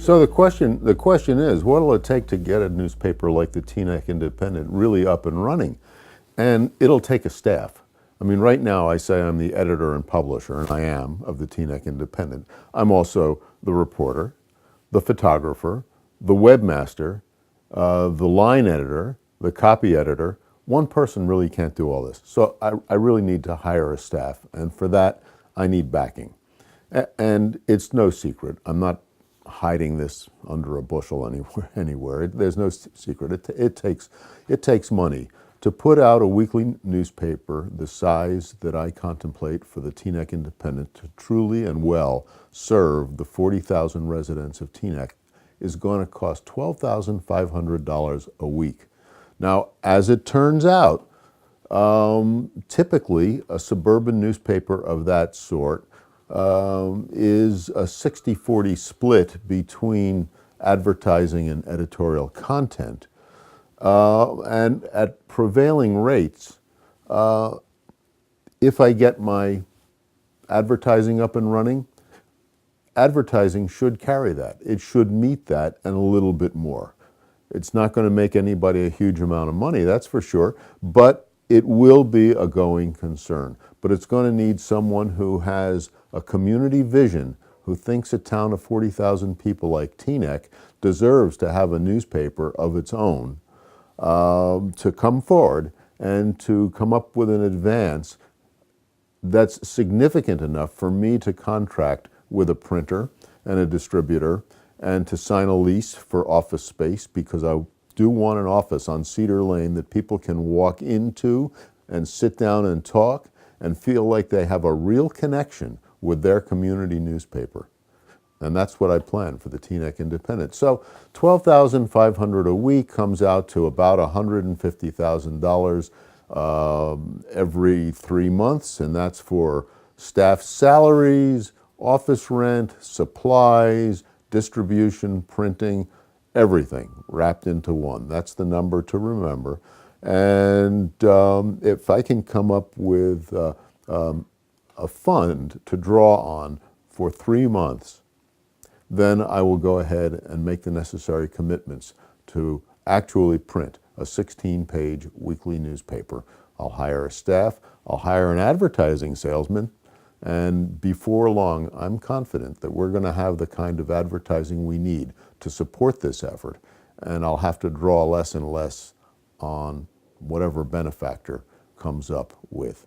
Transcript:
So the question is, what will it take to get a newspaper like the Teaneck Independent really up and running? And it'll take a staff. I mean, right now I say I'm the editor and publisher, and I am, of the Teaneck Independent. I'm also the reporter, the photographer, the webmaster, the line editor, the copy editor. One person really can't do all this. So I really need to hire a staff, and for that I need backing. And it's no secret. I'm not hiding this under a bushel anywhere. There's no secret. It takes money to put out a weekly newspaper the size that I contemplate for the Teaneck Independent to truly and well serve the 40,000 residents of Teaneck is going to cost $12,500 a week. Now, as it turns out, typically a suburban newspaper of that sort is a 60-40 split between advertising and editorial content. And at prevailing rates, if I get my advertising up and running, advertising should carry that. It should meet that and a little bit more. It's not going to make anybody a huge amount of money, that's for sure, but it will be a going concern. But it's going to need someone who has a community vision, who thinks a town of 40,000 people like Teaneck deserves to have a newspaper of its own, to come forward and to come up with an advance that's significant enough for me to contract with a printer and a distributor and to sign a lease for office space, because I do want an office on Cedar Lane that people can walk into and sit down and talk and feel like they have a real connection with their community newspaper. And that's what I plan for the Teaneck Independent. So $12,500 a week comes out to about $150,000 every 3 months, and that's for staff salaries, office rent, supplies, distribution, printing, everything wrapped into one. That's the number to remember. And if I can come up with a fund to draw on for 3 months, then I will go ahead and make the necessary commitments to actually print a 16-page weekly newspaper. I'll hire a staff, I'll hire an advertising salesman, and before long, I'm confident that we're going to have the kind of advertising we need to support this effort, and I'll have to draw less and less on whatever benefactor comes up with